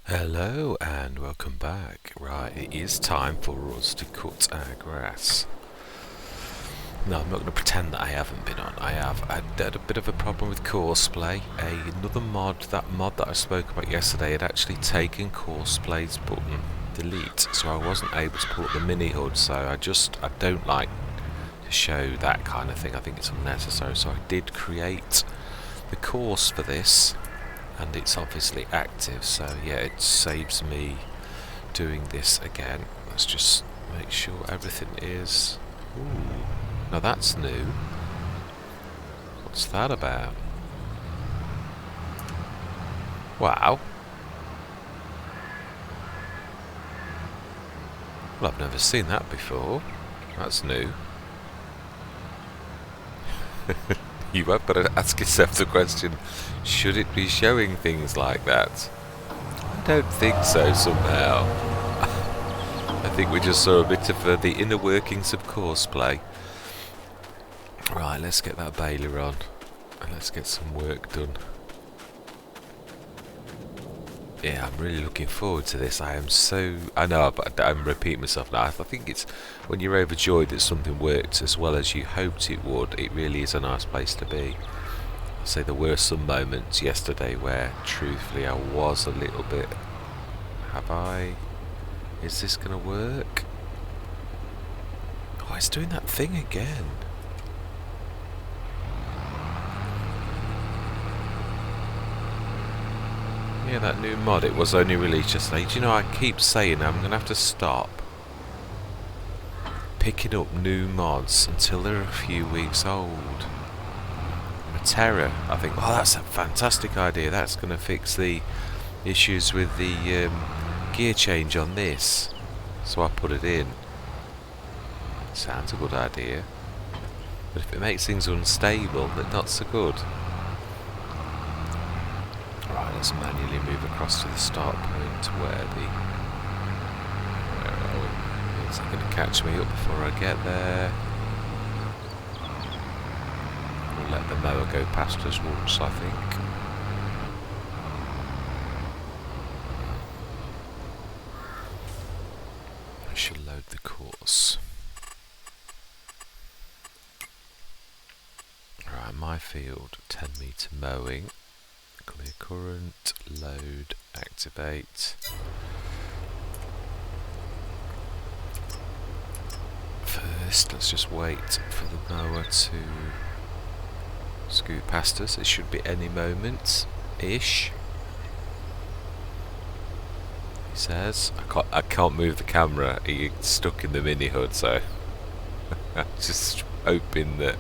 Hello and welcome back. Right, it is time for us to cut our grass. No, I'm not going to pretend that I haven't been on. I have. I had a bit of a problem with Courseplay. Another mod, that I spoke about yesterday, had actually taken Courseplay's button delete, so I wasn't able to put the mini HUD. So I don't like to show that kind of thing. I think it's unnecessary. So I did create the course for this, and it's obviously active, so yeah, it saves me doing this again. Let's just make sure everything is... Ooh, now that's new. What's that about? Wow. Well, I've never seen that before. That's new. You have got to ask yourself the question, should it be showing things like that? I don't think so, somehow. I think we just saw a bit of the inner workings of Courseplay. Right, let's get that baler on and let's get some work done. Yeah, I'm really looking forward to this. I know, but I'm repeating myself now. I think it's when you're overjoyed that something worked as well as you hoped it would, it really is a nice place to be. I'll say there were some moments yesterday where, truthfully, I was a little bit... Is this going to work? Oh, it's doing that thing again. Yeah, that new mod, it was only released yesterday. Do you know, I keep saying I'm going to have to stop picking up new mods until they're a few weeks old. Terror, I think, oh, that's a fantastic idea. That's going to fix the issues with the gear change on this. So I put it in. Sounds a good idea. But if it makes things unstable, then not so good. Right, let's manually move across to the start point where Where are we? Is it going to catch me up before I get there? We'll let the mower go past us once, I think. I should load the course. Right, my field, 10 metre mowing. Clear current, load, activate. First, let's just wait for the mower to scoot past us. It should be any moment-ish. He says. I can't move the camera. He's stuck in the mini HUD, so I'm just hoping that.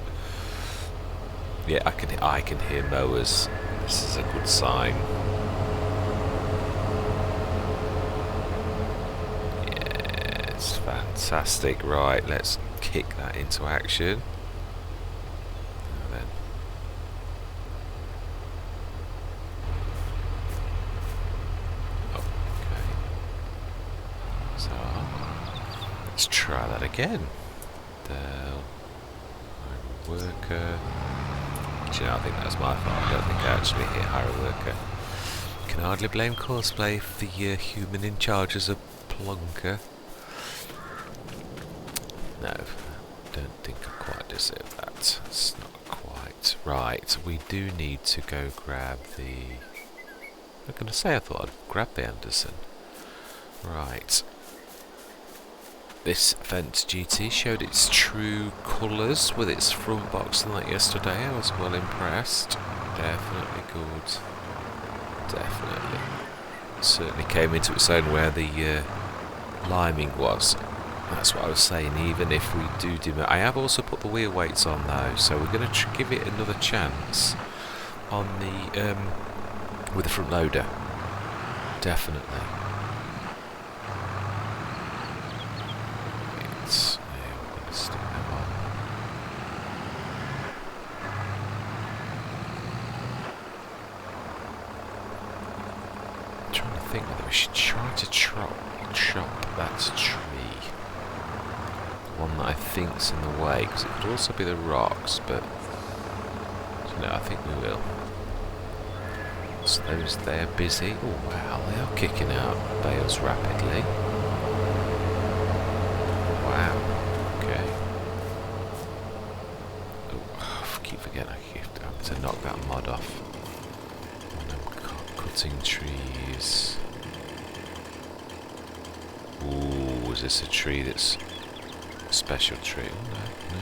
Yeah, I can hear mowers. This is a good sign. Yes, fantastic. Right, let's kick that into action. And then okay. So let's try that again. Del worker. You know, I think that's my fault. I don't think I actually hit hire worker. Can hardly blame Courseplay for the human in charge as a plonker. No, don't think I quite deserve that. It's not quite right. We do need to go grab the... I'm going to say I thought I'd grab the Anderson. Right. This Fendt GT showed its true colours with its front box and that yesterday. I was well impressed. Definitely good. Definitely. Certainly came into its own where the liming was. That's what I was saying, even if we do I have also put the wheel weights on though, so we're going to give it another chance on the with the front loader. Definitely. Stick them on. I'm trying to think whether we should try to chop that tree. The one that I think's in the way, because it could also be the rocks, but no, I think we will. bales. Those they're busy. Oh wow, they are kicking out bales rapidly. Wow. Okay. Oh, I keep forgetting I have to knock that mud off when I'm cutting trees. Ooh, is this a tree that's a special tree? Oh, no, no.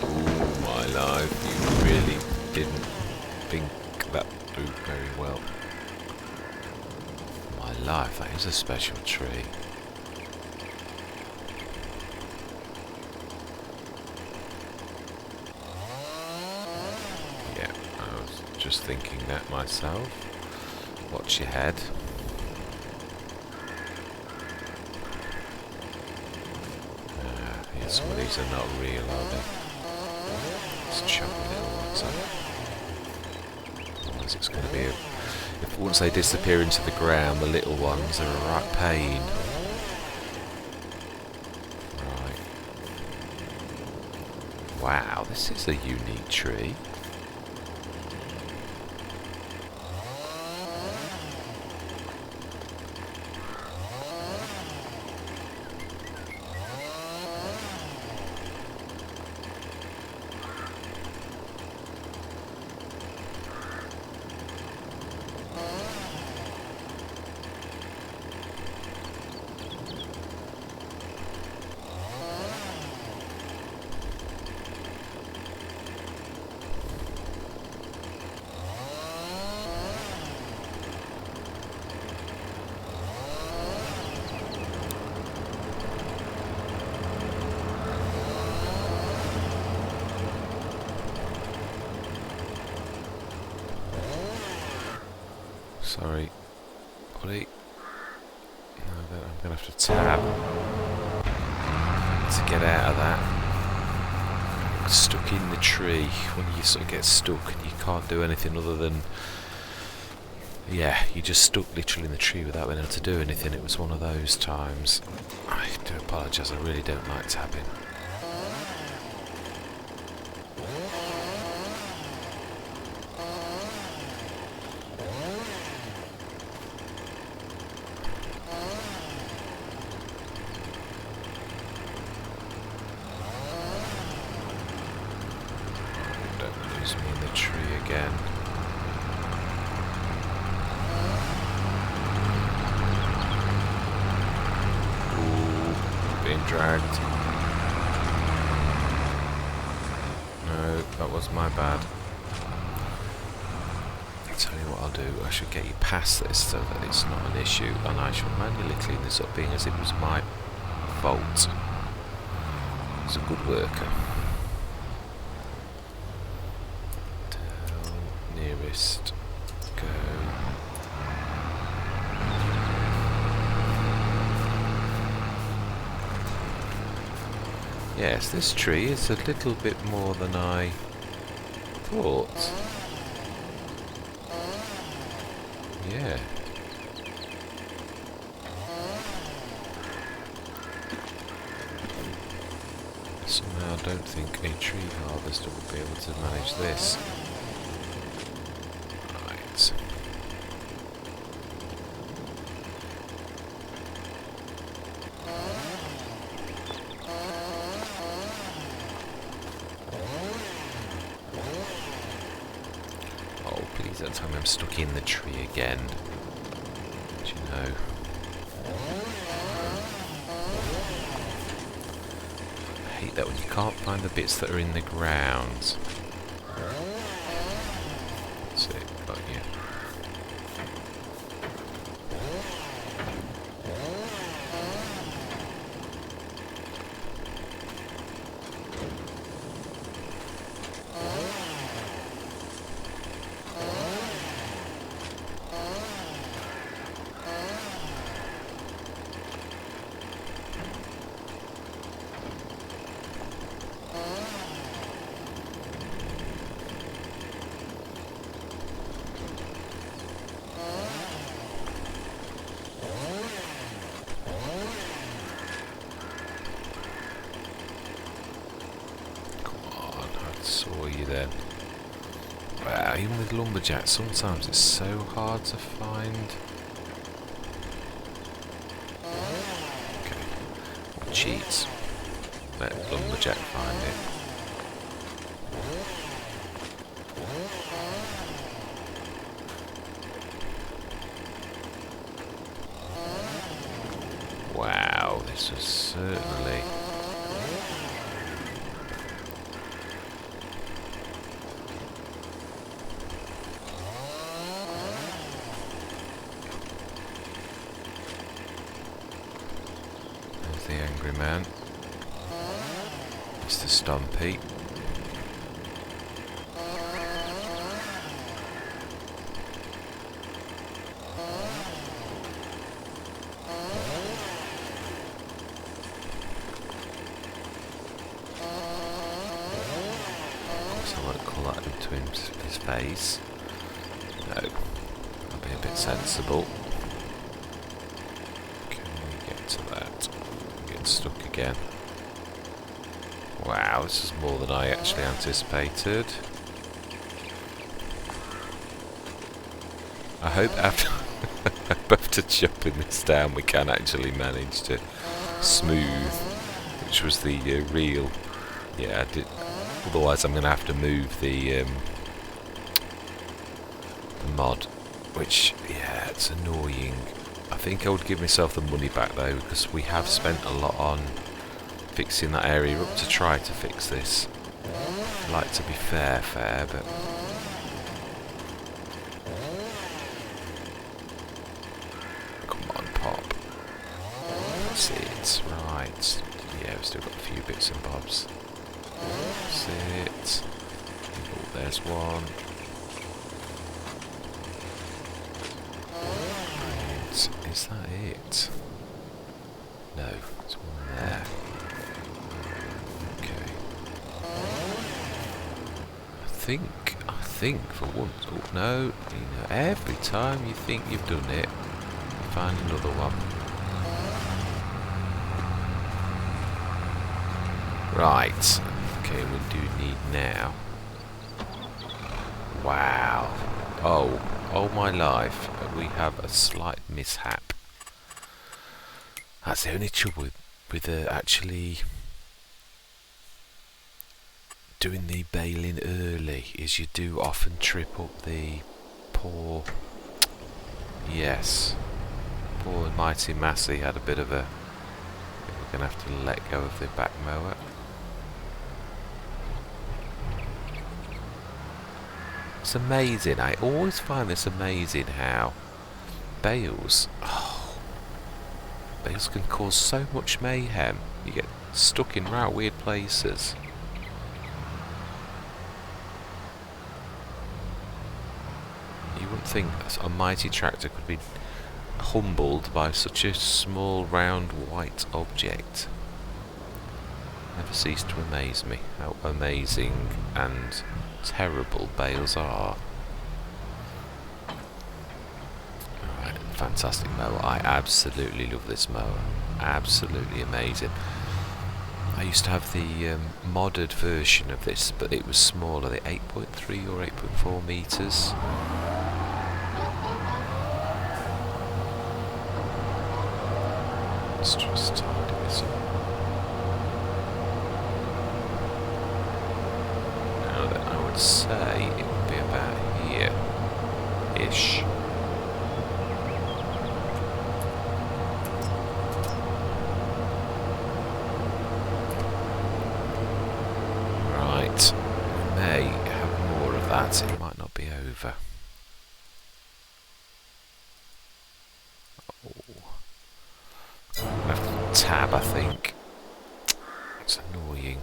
Oh my life, you really didn't think that through very well. My life, that is a special tree. Yeah, I was just thinking that myself. Watch your head. Yeah, some of these are not real, are they? Let's chop the little ones up. Otherwise it's going to be once they disappear into the ground, the little ones are a right pain. Right. Wow, this is a unique tree. Sorry, buddy. No, I'm going to have to tab to get out of that. Stuck in the tree. When you sort of get stuck and you can't do anything other than... Yeah, you just stuck literally in the tree without being able to do anything. It was one of those times. I do apologise, I really don't like tabbing. Me in the tree again. Ooh, being dragged. No, that was my bad. I'll tell you what I'll do. I should get you past this so that it's not an issue, and I shall manually clean this up, being as it was my fault. He's a good worker. Nearest go. Yes, this tree is a little bit more than I thought. Yeah. Somehow I don't think a tree harvester will be able to manage this. Oh, please don't tell me I'm stuck in the tree again. Do you know? I hate that when you can't find the bits that are in the ground. That's it, but yeah. saw you then. Wow, even with lumberjacks, sometimes it's so hard to find. Okay, we'll cheat. Let lumberjack find it. Wow, this was certainly... There's the angry man. Mr. Stumpy. I won't call that into his face. No, I'll be a bit sensible. Can we get to that? Get stuck again. Wow, this is more than I actually anticipated. I hope after chopping this down we can actually manage to smooth, which was the real... Yeah, I did. Otherwise I'm going to have to move the mod, which, yeah, it's annoying. I think I would give myself the money back though, because we have spent a lot on fixing that area up to try to fix this. I'd like to be fair, but... Come on, pop. That's it, right. Yeah, we've still got a few bits and bobs. That's it. Oh, there's one. Brilliant. Is that it? No, there's one there. Okay. I think for once. Oh no, you know, every time you think you've done it, you find another one. Right. Okay, what do we need now? Wow. Oh my life. We have a slight mishap. That's the only trouble with actually doing the baling early, is you do often trip up the poor... Yes. Poor Mighty Massey had a bit of a... We're going to have to let go of the back mower. It's amazing. I always find this amazing how bales can cause so much mayhem. You get stuck in right weird places. You wouldn't think a mighty tractor could be humbled by such a small round white object. Never ceased to amaze me how amazing and terrible bales are. Alright, fantastic mower. I absolutely love this mower. Absolutely amazing. I used to have the modded version of this, but it was smaller, the 8.3 or 8.4 meters. Let's just tidy this up. Say it would be about here-ish. Right, we may have more of that, it might not be over. Oh. I have to tab, I think. It's annoying.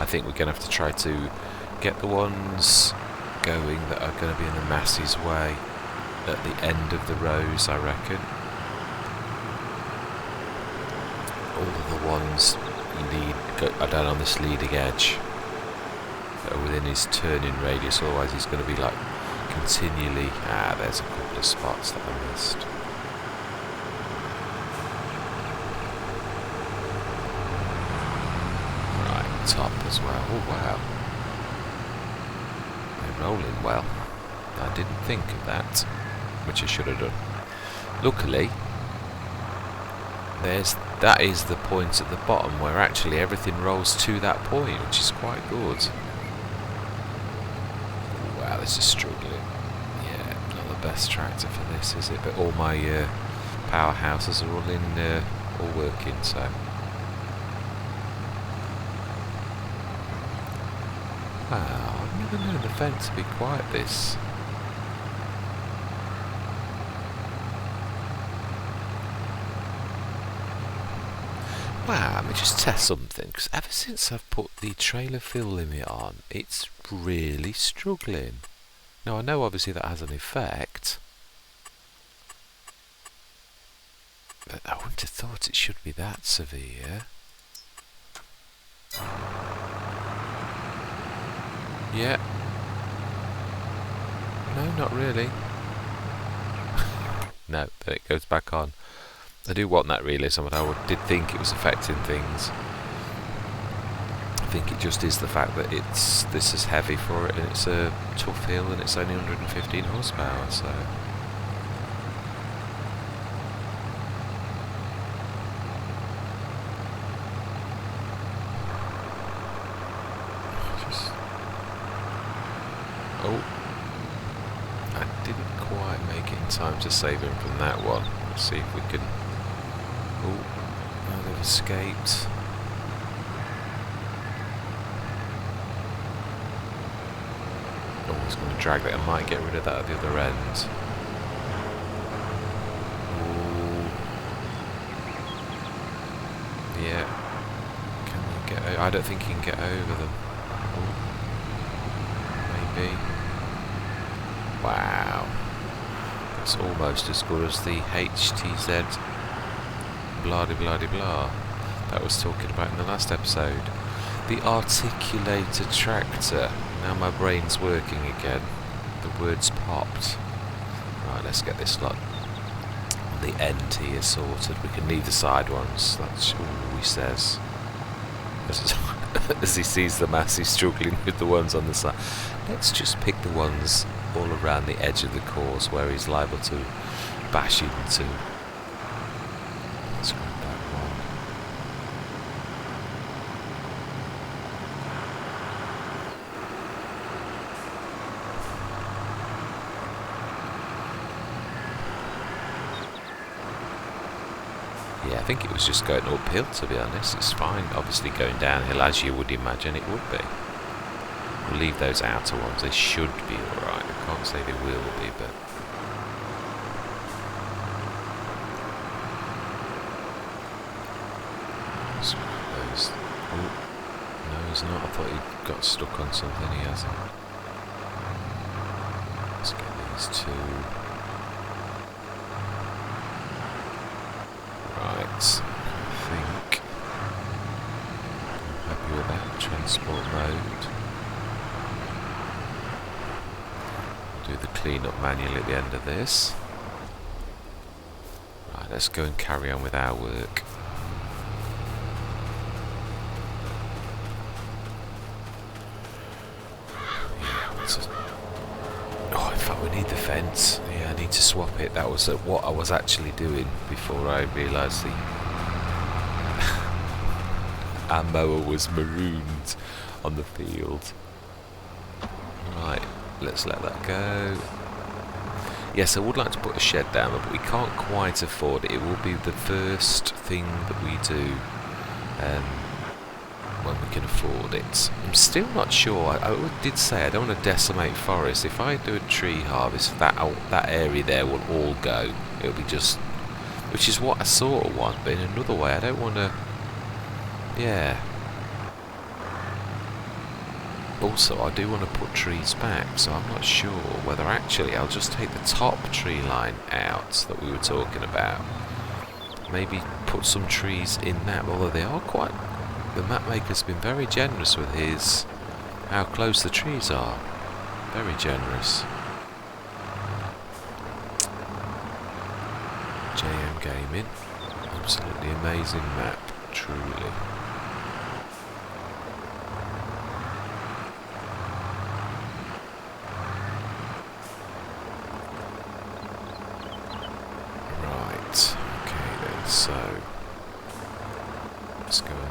I think we're going to have to try to get the ones going that are going to be in the Massey's way at the end of the rows, I reckon. All of the ones are down on this leading edge that are within his turning radius, otherwise he's going to be like continually... there's a couple of spots that I missed. Top as well. Oh wow. They're rolling well. I didn't think of that, which I should have done. Luckily, that is the point at the bottom where actually everything rolls to that point, which is quite good. Wow, this is struggling. Yeah, not the best tractor for this, is it? But all my powerhouses are all working, so. Wow, I've never known the fence to be quite this. Wow, let me just test something, because ever since I've put the trailer fill limit on, it's really struggling. Now I know obviously that has an effect, but I wouldn't have thought it should be that severe. Yeah. No, not really. No, then it goes back on. I do want that realism, but I did think it was affecting things. I think it just is the fact that this is heavy for it, and it's a tough hill, and it's only 115 horsepower, so. Oh, I didn't quite make it in time to save him from that one. Let's see if we can. Oh, no, they've escaped. Oh, he's going to drag that. I might get rid of that at the other end. Oh. Yeah. Can you get over? I don't think he can get over them. Oh. Maybe. Wow. That's almost as good as the HTZ blah de blah de blah that I was talking about in the last episode. The articulator tractor. Now my brain's working again. The words popped. Right, let's get this lot on the end here sorted. We can leave the side ones. That's all he says. As he sees the mass, he's struggling with the ones on the side. Let's just pick the ones all around the edge of the course where he's liable to bash into. Let's grab that one. Yeah, I think it was just going uphill, to be honest. It's fine, obviously going downhill, as you would imagine it would be. We'll leave those outer ones. They should be alright. I can't say they will be, but... Those. Oh, no, he's not. I thought he got stuck on something. He hasn't. Let's get these two. Right. I think I'm happy with that transport mode. Do the clean-up manually at the end of this. Right, let's go and carry on with our work. Oh, in fact, we need the fence. Yeah, I need to swap it. That was what I was actually doing before I realised our mower was marooned on the field. Right, let's let that go. Yes, I would like to put a shed down there, but we can't quite afford it. It will be the first thing that we do when we can afford it. I'm still not sure. I did say I don't want to decimate forest. If I do a tree harvest, that area there will all go. It'll be just, which is what I sort of want, but in another way, I don't want to. Yeah. Also, I do want to put trees back, so I'm not sure whether actually I'll just take the top tree line out that we were talking about. Maybe put some trees in that, although they are quite. The map maker's been very generous with how close the trees are. Very generous. JM Gaming. Absolutely amazing map, truly.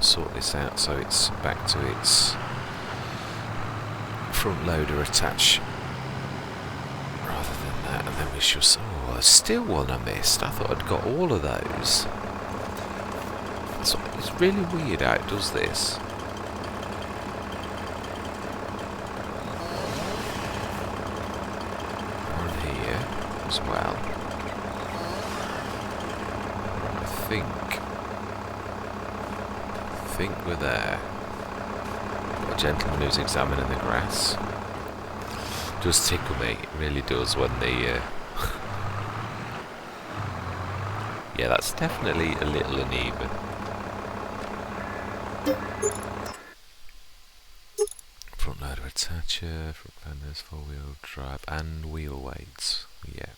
sort this out so it's back to its front loader attach rather than that, and then we shall. Oh, there's still one I missed. I thought I'd got all of those. So it's really weird how it does this. One here as well. I think we're there. A gentleman who's examining the grass. Does tickle me, it really does when the yeah, that's definitely a little uneven. Front loader attacher, front fenders, 4-wheel drive and wheel weights. Yeah.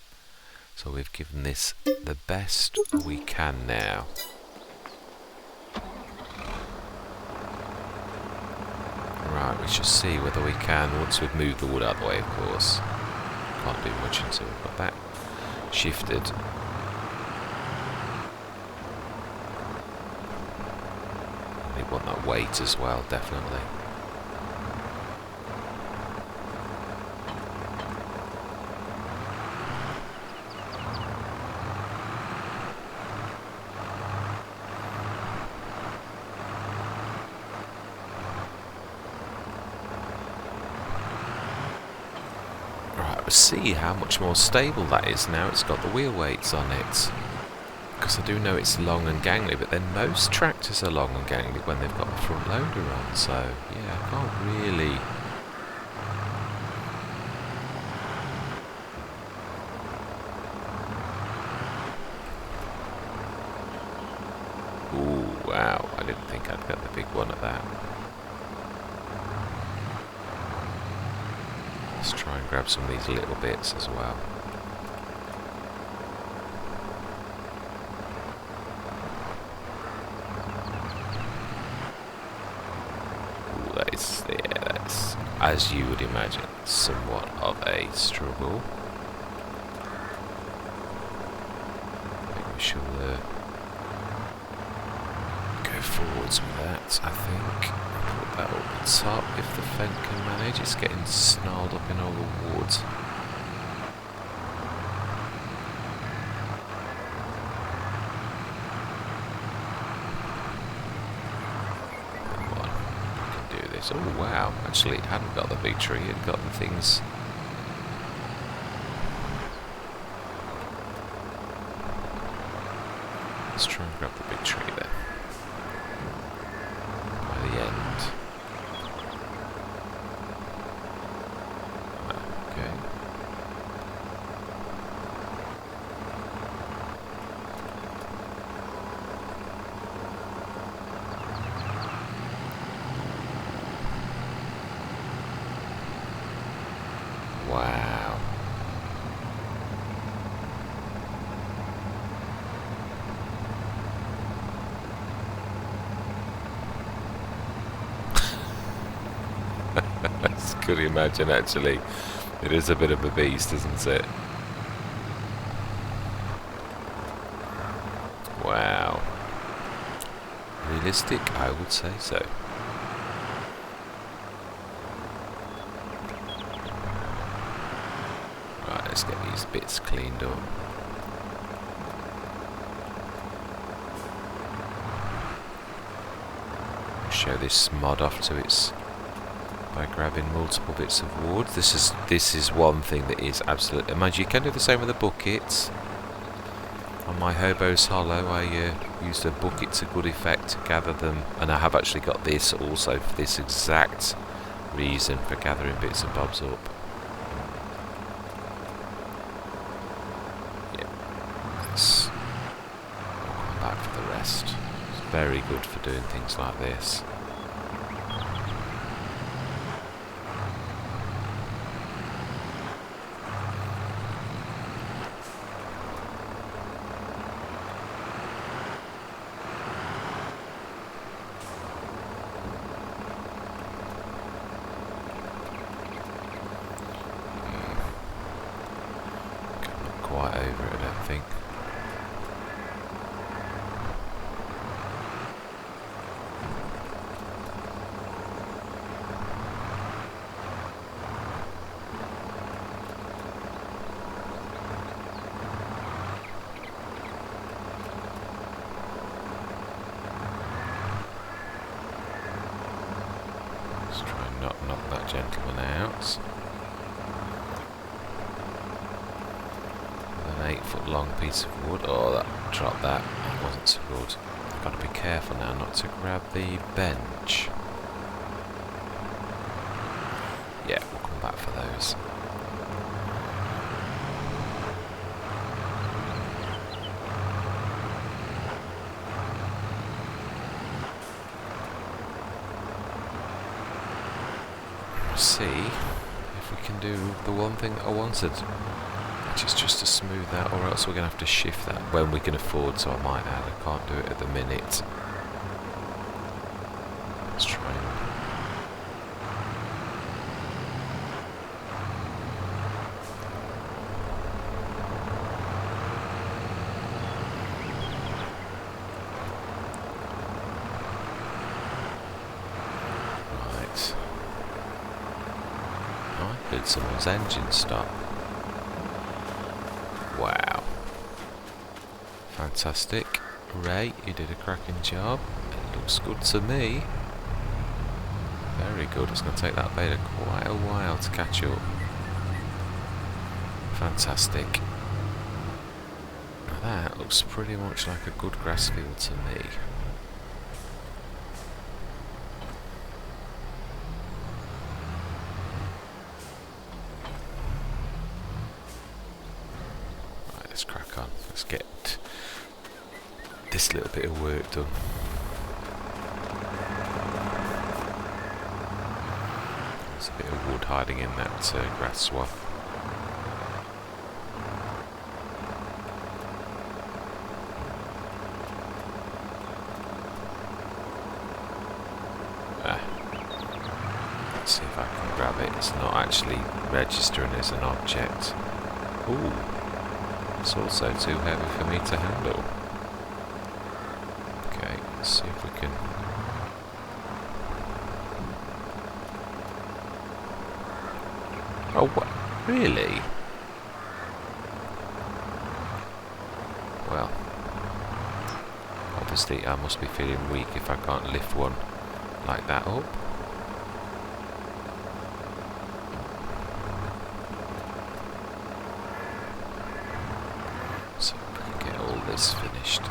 So we've given this the best we can now. Right, we shall see whether we can, once we've moved the wood out of the way, of course. Can't do much until we've got that shifted. We want that weight as well, definitely. See how much more stable that is now it's got the wheel weights on it, because I do know it's long and gangly, but then most tractors are long and gangly when they've got the front loader on, so yeah, I can't really ooh, wow, I didn't think I'd get the big one at that. Let's try and grab some of these little bits as well. Ooh, that's, as you would imagine, somewhat of a struggle. I think we should go forwards with that, I think. Put that up the top if the Fendt can manage. It's getting snarled up in all the wood. Come on, we can do this. Oh wow, actually it hadn't got the big tree, it got the things. Let's try and grab the big tree there. By the end. Okay. Wow. I could imagine, actually. It is a bit of a beast, isn't it? Wow. Realistic, I would say so. Right, let's get these bits cleaned up. Show this mod off to its by grabbing multiple bits of wood. This is one thing that is absolutely. Mind you, can do the same with the buckets. On my Hobo's Hollow, I used a bucket to good effect to gather them, and I have actually got this also for this exact reason, for gathering bits and bobs up. Yeah, let's come back for the rest. It's very good for doing things like this. Quite over it, I don't think. not knock that gentleman out. An 8-foot long piece of wood. Oh, that dropped that. That wasn't so good. I've got to be careful now not to grab the bench. Yeah, we'll come back for those. See if we can do the one thing that I wanted, which is just to smooth that, or else we're going to have to shift that when we can afford, so I might add. I can't do it at the minute. Let's try and... Right. I heard someone's engine stop. Wow. Fantastic. Ray, you did a cracking job. It looks good to me. Very good. It's going to take that beta quite a while to catch up. Fantastic. Now that looks pretty much like a good grass field to me. Let's crack on. Let's get this little bit of work done. There's a bit of wood hiding in that grass swath. Let's see if I can grab it. It's not actually registering as an object. Ooh. It's also too heavy for me to handle. Okay, let's see if we can... Oh, what? Really? Well, obviously I must be feeling weak if I can't lift one like that up. So we can get all this finished.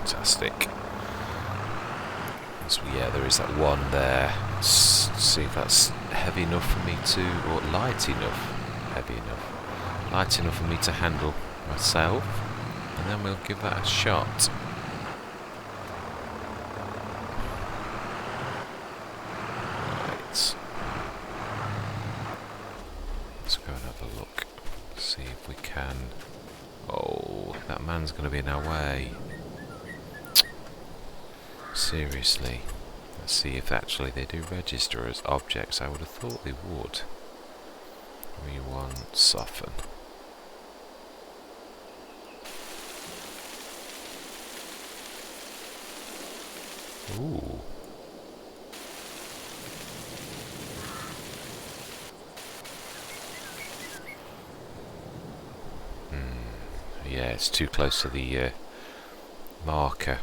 Fantastic. So yeah, there is that one there. Let's see if that's heavy enough for me to, or light enough, heavy enough, light enough for me to handle myself, and then we'll give that a shot. Right. Let's go and have a look. See if we can. Oh, that man's going to be in our way. Seriously. Let's see if actually they do register as objects. I would have thought they would. We1 soften. Ooh. Yeah, it's too close to the marker.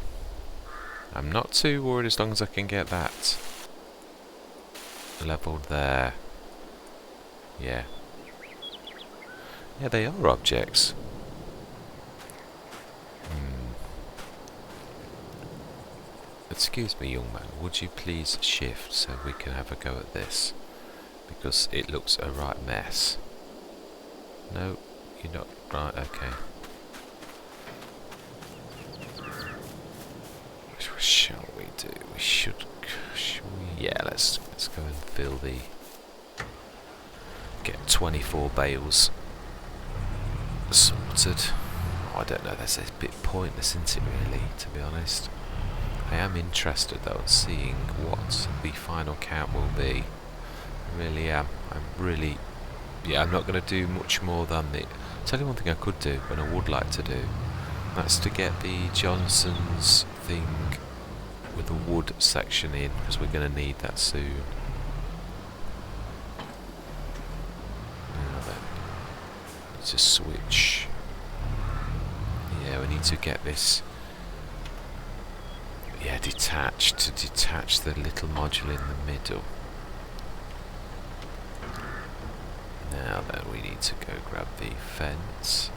I'm not too worried as long as I can get that leveled there. Yeah. Yeah, they are objects. Excuse me, young man, would you please shift so we can have a go at this? Because it looks a right mess. No, you're not. Right, okay. What shall we do? We should we? Yeah, let's go and fill the... Get 24 bales sorted. Oh, I don't know, that's a bit pointless, isn't it, really, to be honest. I am interested, though, in seeing what the final count will be. I really am. I'm really... Yeah, I'm not going to do much more than the... Tell you one thing I could do, and I would like to do, That's to get the Johnson's thing with the wood section in, because we're going to need that soon. Now then, need to switch. Yeah, we need to get this, yeah, detached, to detach the little module in the middle. Now then, we need to go grab the fence,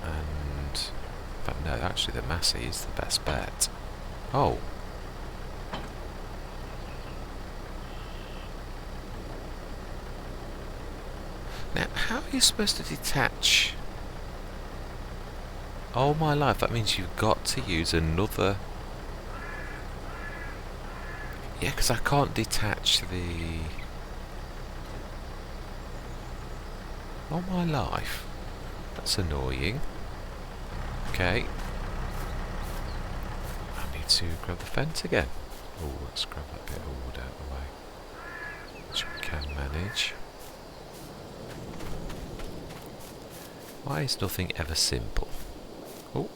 and, but no, actually the Massey is the best bet. Oh. Now, how are you supposed to detach? Oh my life, that means you've got to use another... Yeah, because I can't detach the... Oh my life. That's annoying. Okay. I need to grab the fence again. Oh, let's grab that bit of wood out of the way. Which we can manage. Why is nothing ever simple? Oh.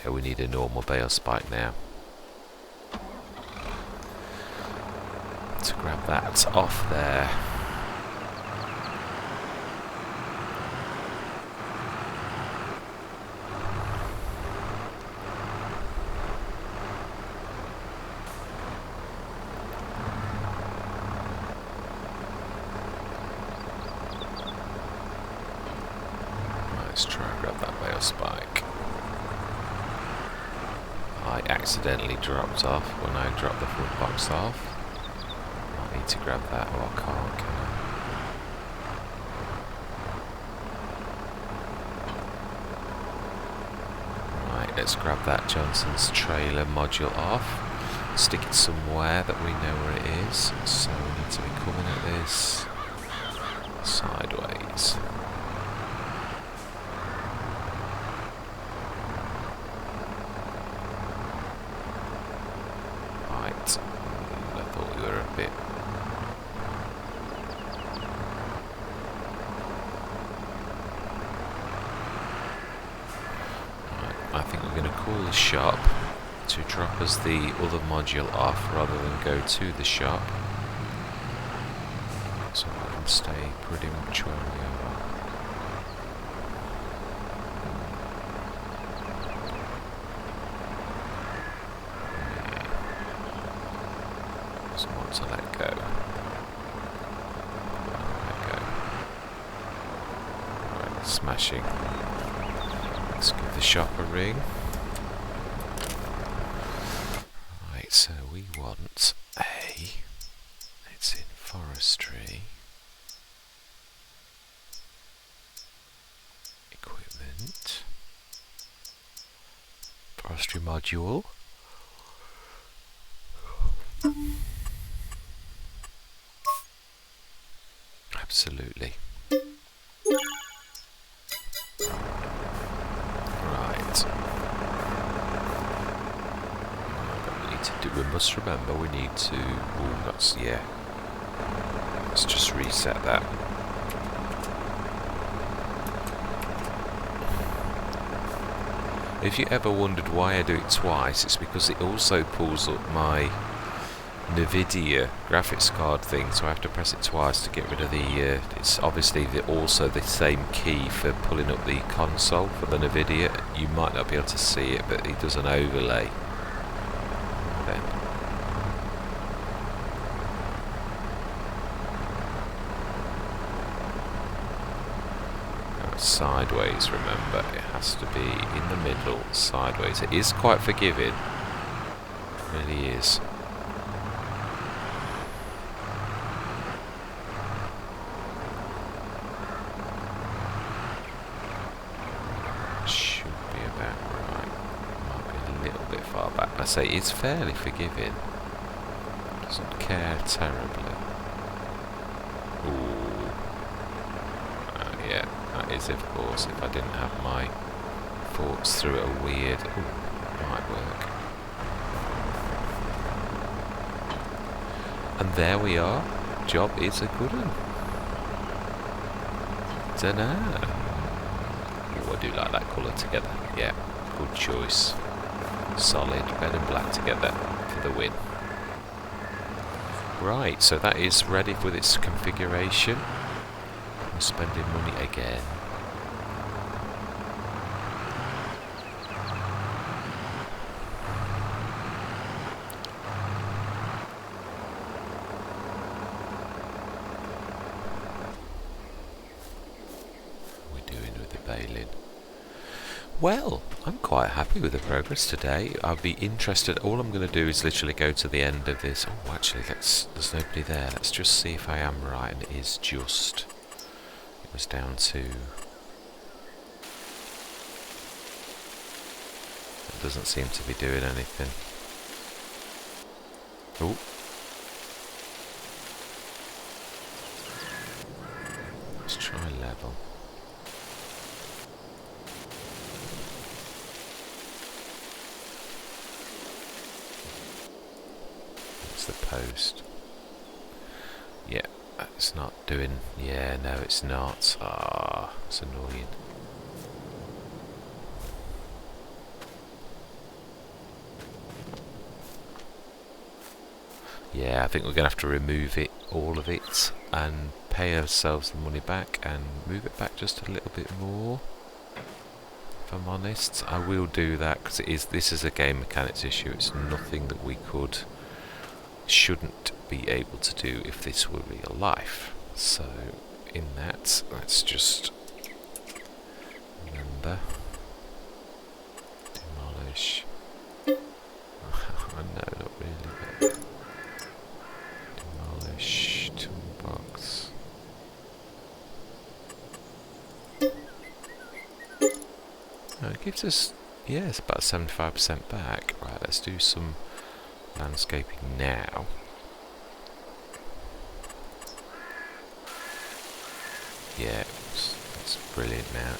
Yeah, we need a normal bale spike now. To grab that off there. Let's try and grab that bale spike. I accidentally dropped off when I dropped the front box off. I need to grab that, or I can't, can I? Right, let's grab that Johnson's trailer module off. Stick it somewhere that we know where it is. So we need to be coming at this sideways. Right, I thought we were a bit... Right, I think we're going to call the shop to drop us the other module off rather than go to the shop. So we can stay pretty much where we are. Just want to let go. Let go. Right, smashing. Let's give the shop a ring. Right, so we want a... It's in forestry. Equipment. Forestry module. Absolutely. Right. We must remember we need to... Oh, that's... yeah. Let's just reset that. If you ever wondered why I do it twice, it's because it also pulls up my NVIDIA graphics card thing, so I have to press it twice to get rid of the... it's obviously also the same key for pulling up the console for the NVIDIA. You might not be able to see it, but it does an overlay. Then. Sideways, remember, it has to be in the middle, sideways. It is quite forgiving, it really is. Should be about right. Might be a little bit far back. I say it's fairly forgiving. Doesn't care terribly. Ooh. Yeah. That is, of course, if I didn't have my forks through a weird... Ooh, might work. And there we are. Job is a good one. Dunno. Oh, I do like that colour together. Yeah, good choice. Solid red and black together for the win. Right, so that is ready with its configuration. We're spending money again. Well, I'm quite happy with the progress today. I'll be interested. All I'm going to do is literally go to the end of this. Oh, actually, there's nobody there. Let's just see if I am right. And it is just. It was down to. It doesn't seem to be doing anything. Oh. Let's try level. The post. Yeah, it's not doing. Yeah, no, it's not. Ah, it's annoying. Yeah, I think we're gonna have to remove it, all of it, and pay ourselves the money back and move it back just a little bit more. If I'm honest, I will do that because this is a game mechanics issue. It's nothing that we shouldn't be able to do if this were real life. So in that, let's just remember demolish. No, not really, but demolish toolbox. No, it gives us, yeah, it's about 75% back. Right, let's do some landscaping now. Yeah, it's brilliant now.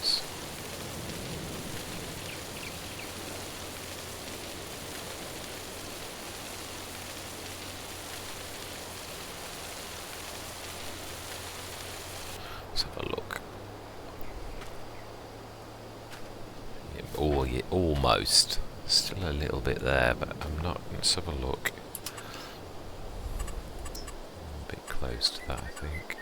Let's have a look. Yeah, almost. Still a little bit there, but I'm not. Let's have a look. A bit close to that, I think.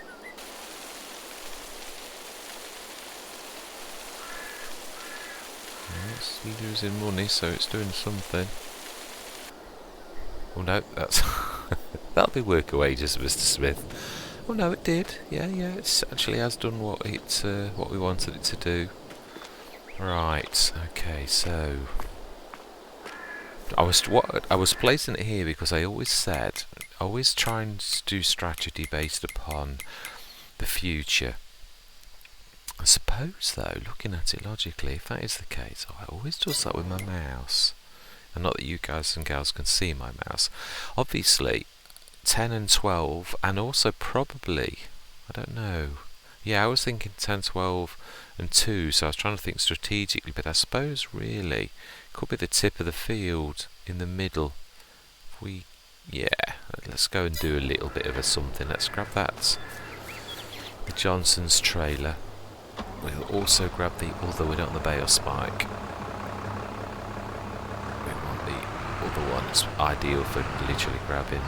It's losing money, so it's doing something. Oh no, that's that'll be work wages, Mr. Smith. Oh no, it did. Yeah, it actually has done what we wanted it to do. Right. Okay, so. I was placing it here because I always try and do strategy based upon the future. I suppose though, looking at it logically, if that is the case, I always does that with my mouse. And not that you guys and gals can see my mouse. Obviously, 10 and 12, and also probably, I don't know. Yeah, I was thinking 10, 12 and 2, so I was trying to think strategically, but I suppose really it could be the tip of the field in the middle. Let's go and do a little bit of a something. Let's grab that. The Johnson's trailer. We'll also grab the, although we don't want the Bayer spike. We want the other one. It's ideal for literally grabbing.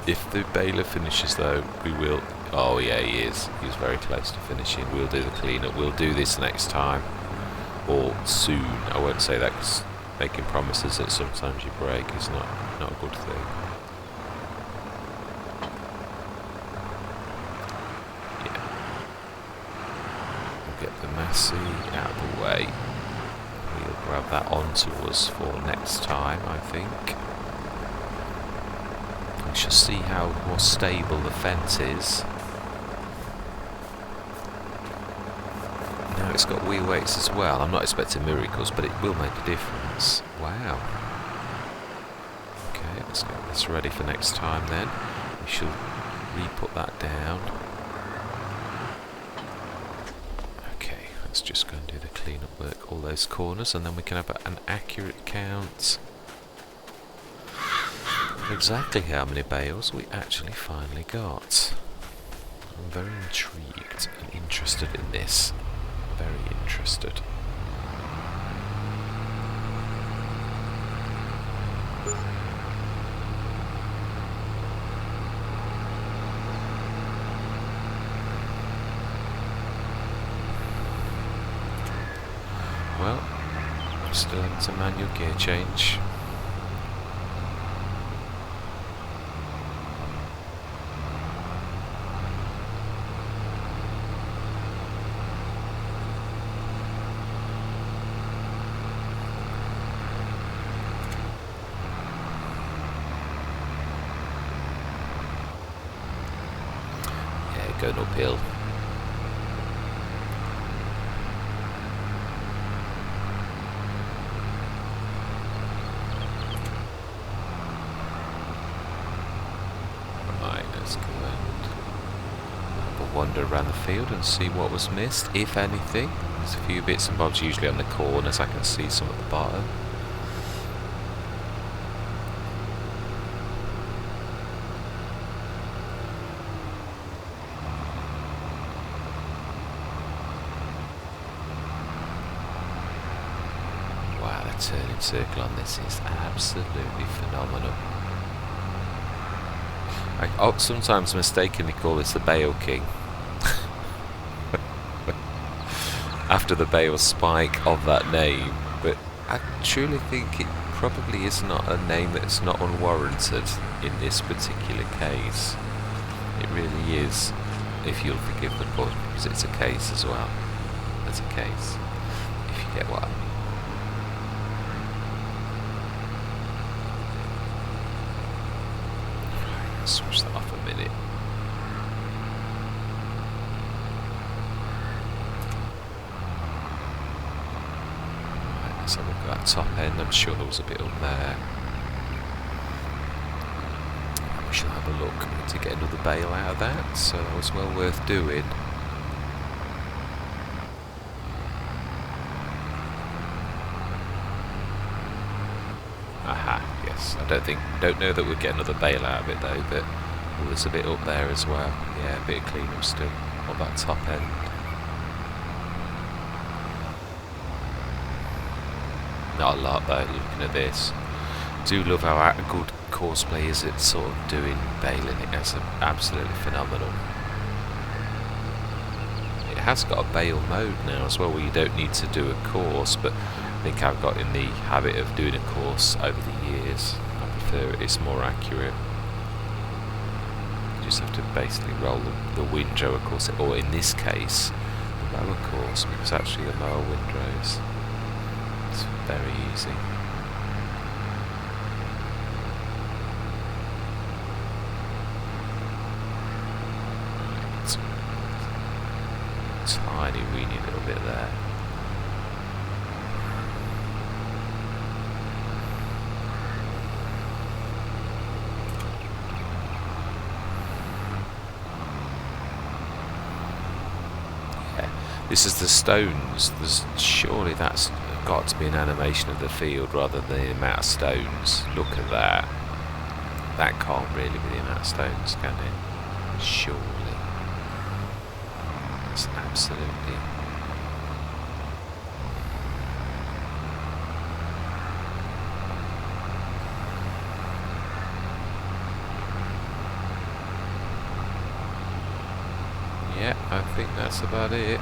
If the baler finishes though, we will. Oh yeah, he is. He was very close to finishing. We'll do the cleanup. We'll do this next time. Or soon. I won't say that because making promises that sometimes you break is not a good thing. Yeah. We'll get the Massey out of the way. We'll grab that onto us for next time, I think. We shall see how more stable the fence is. Now it's got wheel weights as well. I'm not expecting miracles, but it will make a difference. Wow. Okay, let's get this ready for next time then. We shall re-put that down. Okay, let's just go and do the clean-up work, all those corners, and then we can have an accurate count. Exactly how many bales we actually finally got. I'm very intrigued and interested in this. Very interested. Well, I'm still into manual gear change. Yeah, going uphill. Wander around the field and see what was missed, if anything. There's a few bits and bobs usually on the corners. I can see some at the bottom. Wow, the turning circle on this is absolutely phenomenal. I sometimes mistakenly call this the Bale King. After the Bale spike of that name, but I truly think it probably is not a name that's not unwarranted in this particular case. It really is, if you'll forgive the pun, because it's a case as well. It's a case, if you get what I mean. Switch that off a minute. Right, let's have a look at that top end. I'm sure there was a bit up there. We shall have a look to get another bale out of that, so that was well worth doing. Aha, yes. I don't know that we'll get another bale out of it though, but there's a bit up there as well. Yeah, a bit of cleanup still on that top end. Not a lot though, looking at this. Do love how good course play is at sort of doing baling it. It's absolutely phenomenal. It has got a bale mode now as well, where you don't need to do a course, but I think I've got in the habit of doing a course over the years. I prefer it, it's more accurate. You just have to basically roll the windrow, of course, or in this case, the mower course, because actually the mower windrows. It's very easy. Right. Tiny, weeny little bit there. This is the stones. Surely that's got to be an animation of the field rather than the amount of stones. Look at that. That can't really be the amount of stones, can it? Surely. That's absolutely... Yeah, I think that's about it.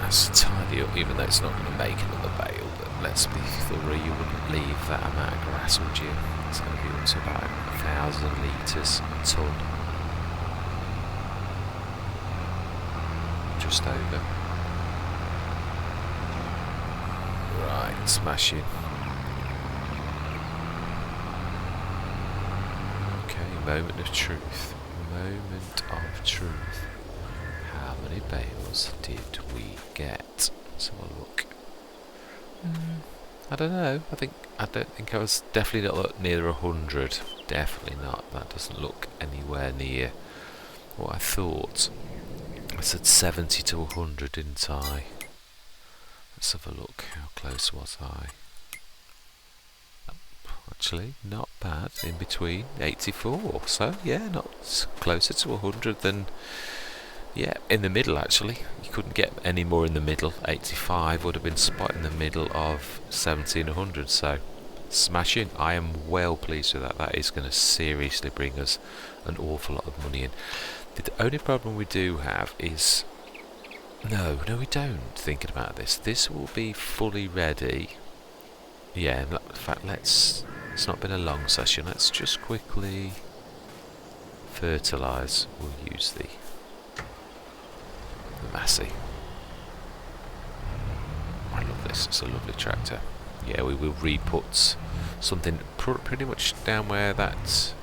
That's tidy up, even though it's not going to make another bale, but let's be thorough, you wouldn't leave that amount of grass, would you? It's going to be up to about 1,000 litres a tonne. Just over. Right, smashing. Okay, moment of truth. Moment of truth. How many bales did we get? Let's have a look. I don't know. I don't think I was definitely not near 100. Definitely not. That doesn't look anywhere near what I thought. I said 70 to 100, didn't I? Let's have a look. How close was I? actually. Not bad. In between 84. So yeah, not closer to 100 than, yeah, in the middle actually. You couldn't get any more in the middle. 85 would have been spot in the middle of 1700. So smashing. I am well pleased with that. That is going to seriously bring us an awful lot of money in. The only problem we do have is, no, we don't. Thinking about this, this will be fully ready. Yeah, in fact, it's not been a long session. Let's just quickly fertilise. We'll use the Massey. I love this. It's a lovely tractor. Yeah, we will re-put something pretty much down where that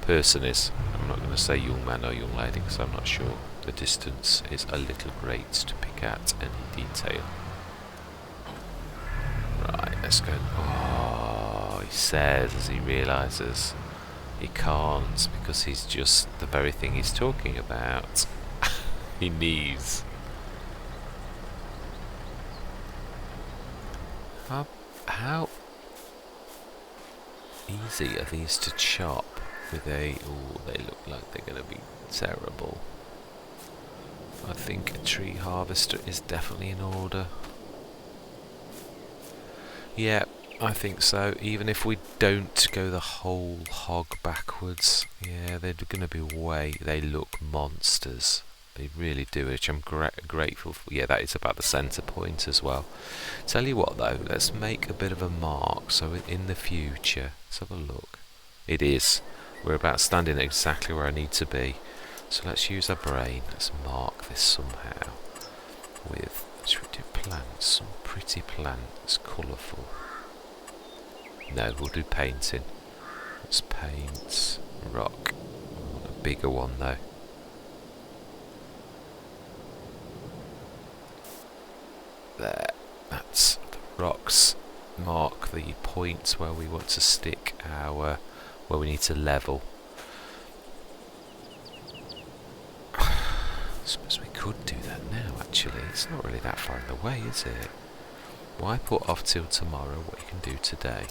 person is. I'm not going to say young man or young lady because I'm not sure. The distance is a little great to pick out any detail. Right, let's go. Oh, he says as he realises he can't because he's just the very thing he's talking about. He needs. How easy are these to chop with a... Oh, they look like they're going to be terrible. I think a tree harvester is definitely in order. Yeah, I think so. Even if we don't go the whole hog backwards, yeah, they're going to be way... They look monsters. They really do, which I'm grateful for. Yeah, that is about the centre point as well. Tell you what though, let's make a bit of a mark so in the future, let's have a look. It is. We're about standing exactly where I need to be. So let's use our brain. Let's mark this somehow with, should we do plants? Some pretty plants, colourful. No, we'll do painting. Let's paint rock. I want a bigger one though. There, that's the rocks. Mark the points where we want to stick our, where we need to level. I suppose we could do that now actually. It's not really that far in the way, is it? Why put off till tomorrow what you can do today?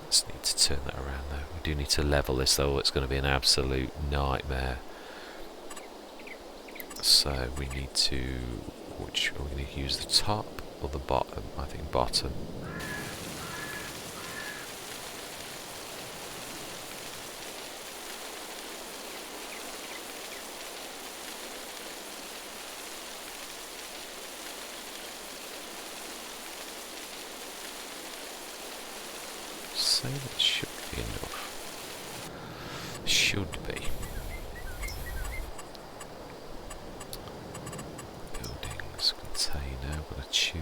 Let's need to turn that around though. We do need to level this though, it's going to be an absolute nightmare. So we need to, which are we going to use, the top or the bottom? I think bottom. So that should be enough. Should be. Buildings, container. I've got to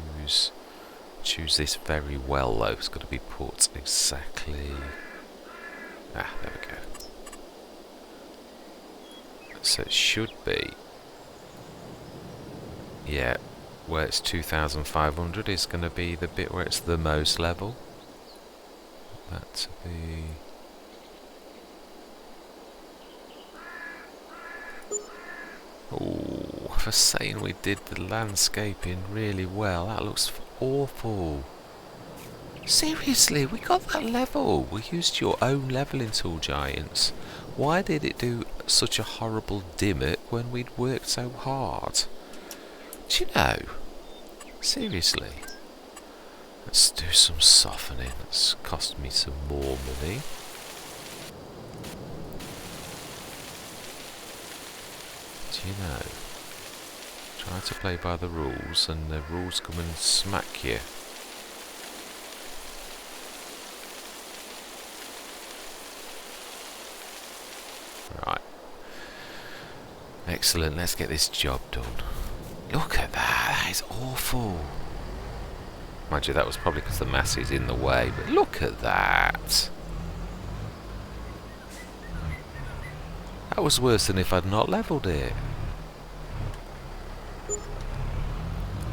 choose this very well though. It's got to be put exactly. Ah, there we go. So it should be. Yeah, where it's 2,500 is going to be the bit where it's the most level. That to be. Oh, for saying we did the landscaping really well, that looks awful. Seriously, we got that level. We used your own leveling tool, Giants. Why did it do such a horrible dimmet when we'd worked so hard? Do you know? Seriously. Let's do some softening. It's cost me some more money. Do you know? Try to play by the rules and the rules come and smack you. Right. Excellent, let's get this job done. Look at that, that is awful. Mind you, that was probably because the mass is in the way, but look at that. That was worse than if I'd not levelled it.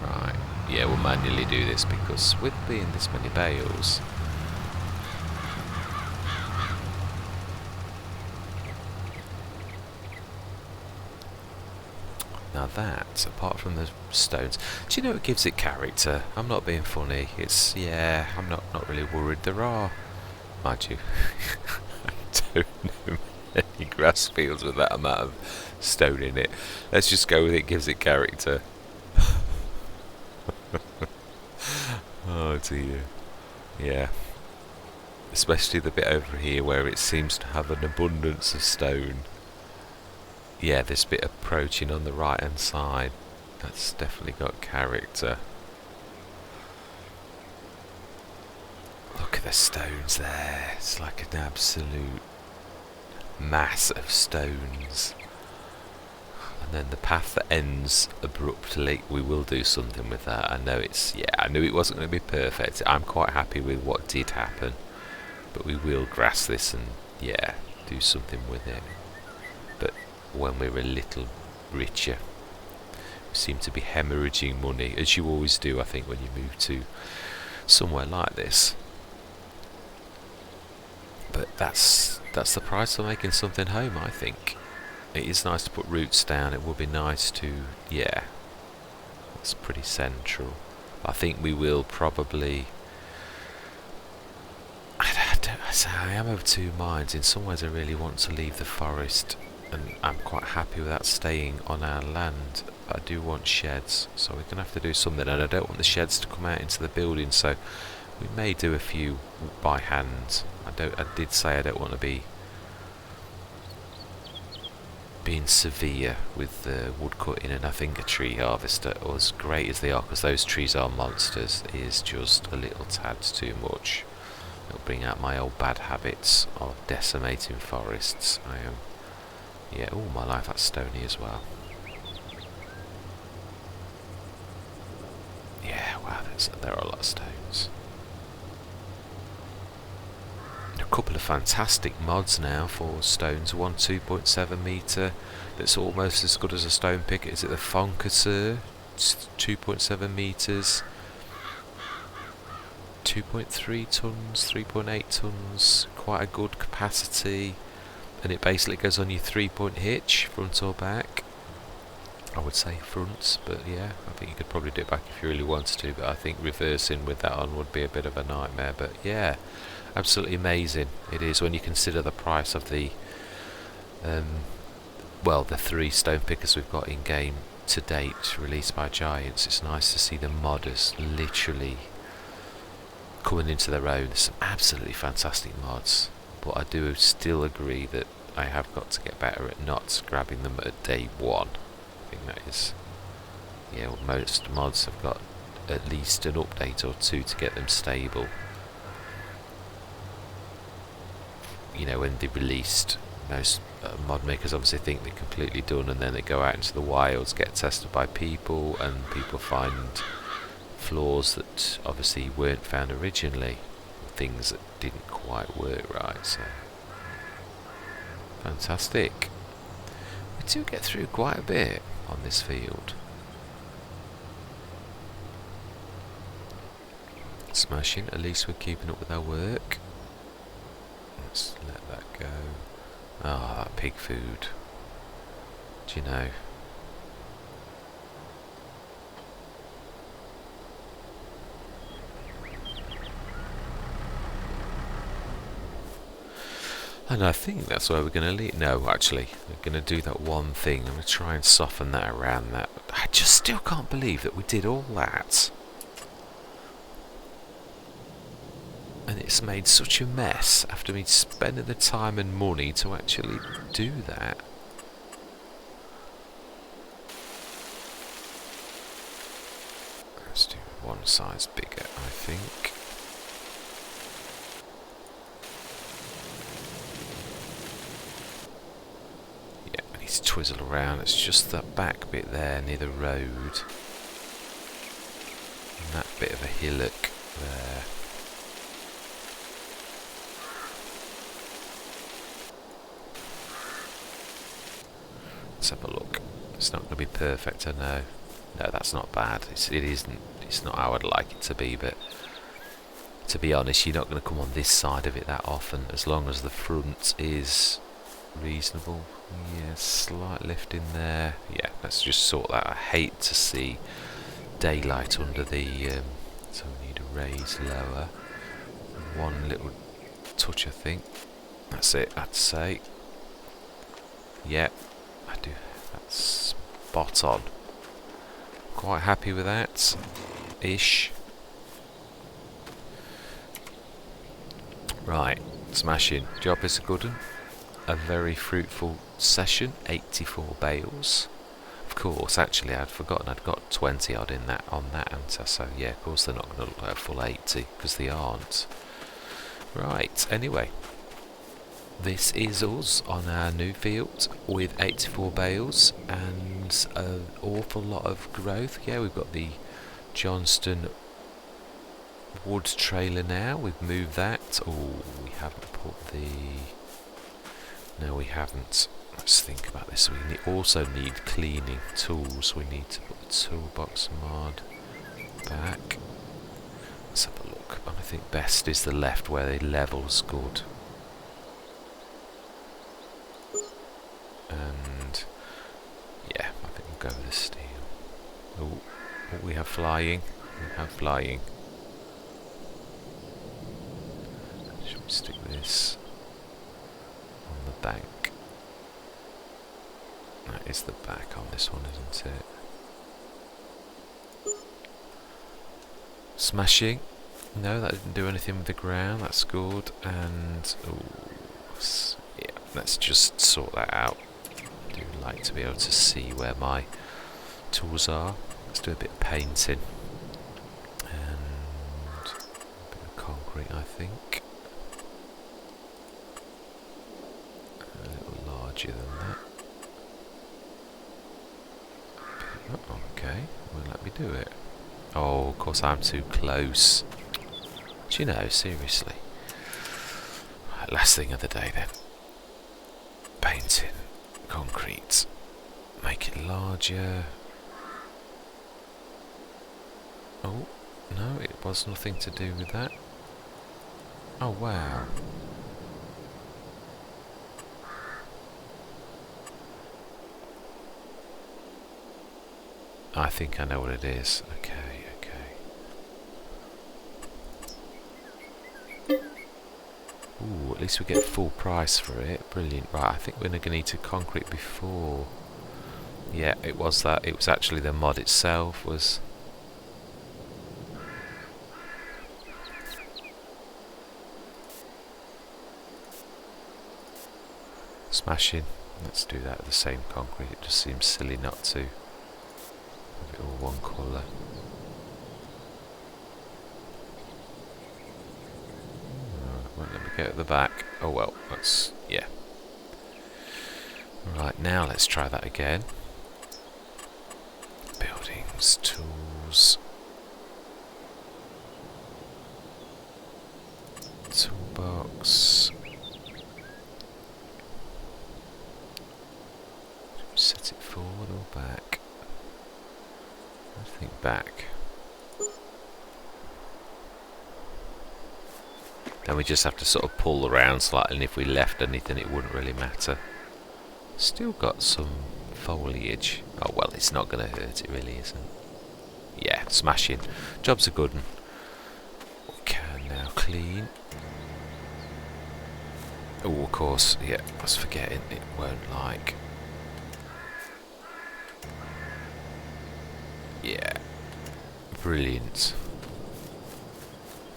Right, yeah, we'll manually do this because with being this many bales... Now that, apart from the stones, do you know it gives it character? I'm not being funny. It's, yeah, I'm not really worried. There are Mind you, I don't know any grass fields with that amount of stone in it. Let's just go with it, gives it character. Oh dear. Yeah. Especially the bit over here where it seems to have an abundance of stone. Yeah, this bit approaching on the right hand side, that's definitely got character. Look at the stones there. It's like an absolute mass of stones. And then the path that ends abruptly, we will do something with that. I know I knew it wasn't going to be perfect. I'm quite happy with what did happen. But we will grass this and, yeah, do something with it. But when we're a little richer, we seem to be hemorrhaging money, as you always do, I think, when you move to somewhere like this. But that's the price for making something home, I think. It is nice to put roots down. It would be nice to, yeah, it's pretty central. I think we will probably... I am of two minds. In some ways I really want to leave the forest, and I'm quite happy with that staying on our land. But I do want sheds, so we're going to have to do something, and I don't want the sheds to come out into the building, so we may do a few by hand. I did say I don't want to be being severe with the wood cutting, and I think a tree harvester, as great as they are, because those trees are monsters, is just a little tad too much. It'll bring out my old bad habits of decimating forests. Yeah, all my life that's stony as well. Yeah, wow, there are a lot of stones. A couple of fantastic mods now for stones. One 2.7 metre that's almost as good as a stone picker. Is it the Foncasseur? It's 2.7 metres. 2.3 tons, 3.8 tons, quite a good capacity, and it basically goes on your 3-point hitch, front or back. I would say front, but yeah, I think you could probably do it back if you really wanted to, but I think reversing with that on would be a bit of a nightmare. But yeah, absolutely amazing it is when you consider the price of the the 3 stone pickers we've got in game to date, released by Giants. It's nice to see the modders literally coming into their own. There's some absolutely fantastic mods, but I do still agree that I have got to get better at not grabbing them at day one. I think that is, yeah, most mods have got at least an update or two to get them stable. You know, when they're released, most mod makers obviously think they're completely done, and then they go out into the wilds, get tested by people, and people find flaws that obviously weren't found originally, things that didn't quite work right. So fantastic. We do get through quite a bit on this field. Smashing, at least we're keeping up with our work. Let's let that go. Ah, that pig food. Do you know? And I think that's where we're going to leave. No, actually, we're going to do that one thing. I'm going to try and soften that around that. I just still can't believe that we did all that. And it's made such a mess after me spending the time and money to actually do that. Let's do one size bigger, I think. Twizzle around. It's just that back bit there near the road, and that bit of a hillock there. Let's have a look. It's not going to be perfect, I know. No, that's not bad. It isn't. It's not how I'd like it to be, but to be honest, you're not going to come on this side of it that often, as long as the front is reasonable. Yeah, slight lift in there. Yeah, let's just sort that. I hate to see daylight under the so we need to raise lower. One little touch, I think. That's it, I'd say. Yeah, I do. That's spot on. Quite happy with that. Ish. Right, smashing. Job is a good one. A very fruitful session. 84 bales. Of course, actually, I'd forgotten I'd got 20 odd in that on that answer. So yeah, of course they're not going to look like a full 80 because they aren't. Right. Anyway, this is us on our new field with 84 bales and an awful lot of growth. Yeah, we've got the Johnston wood trailer now. We've moved that. Oh, we haven't put the... No, we haven't. Let's think about this. We also need cleaning tools. We need to put the toolbox mod back. Let's have a look. I think best is the left where the level's good. And yeah, I think we'll go with the steel. Oh, we have flying. We have flying. Should we stick this on the bank? That is the back on this one, isn't it? Smashing. No, that didn't do anything with the ground. That's good. And yeah, let's just sort that out. I do like to be able to see where my tools are. Let's do a bit of painting and a bit of concrete, I think. A little larger than that. Oh, okay, well, let me do it. Oh, of course I'm too close. Do you know, seriously. Right, last thing of the day then. Painting, concrete, make it larger. Oh, no, it was nothing to do with that. Oh, wow. I think I know what it is. Okay, okay. Ooh, at least we get full price for it. Brilliant. Right, I think we're going to need to concrete before. Yeah, it was that. It was actually the mod itself was... Smashing. Let's do that with the same concrete. It just seems silly not to. Have it all one colour. Won't let me go at the back. Oh well, that's... yeah. Right, now let's try that again. Buildings, tools... toolbox... set it forward or back? I think back. Then we just have to sort of pull around slightly, and if we left anything it wouldn't really matter. Still got some foliage. Oh well, it's not going to hurt, it really isn't. Yeah, smashing. Job's a good one. We can now clean. Oh, of course, yeah, I was forgetting, it won't like... Yeah, brilliant.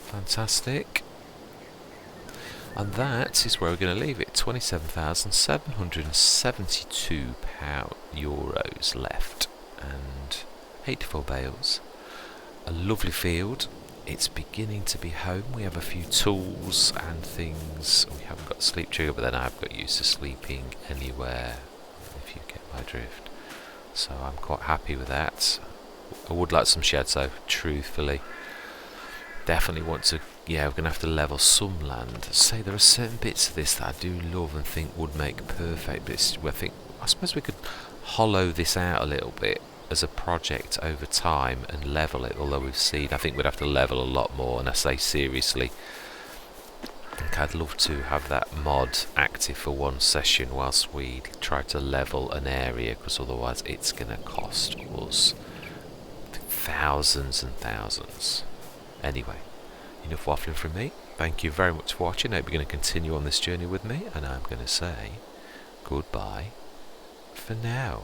Fantastic. And that is where we're going to leave it. €27,772 left and 84 bales. A lovely field. It's beginning to be home. We have a few tools and things. We haven't got sleep trigger, but then I've got used to sleeping anywhere, if you get my drift. So I'm quite happy with that. I would like some sheds though, truthfully. Definitely want to, yeah, we're going to have to level some land. Say there are certain bits of this that I do love and think would make perfect bits. I suppose we could hollow this out a little bit as a project over time and level it, although we've seen, I think we'd have to level a lot more, and I say seriously, I think I'd love to have that mod active for one session whilst we try to level an area, because otherwise it's going to cost us thousands and thousands. Anyway, enough waffling from me. Thank you very much for watching. I hope you're going to continue on this journey with me, and I'm going to say goodbye for now.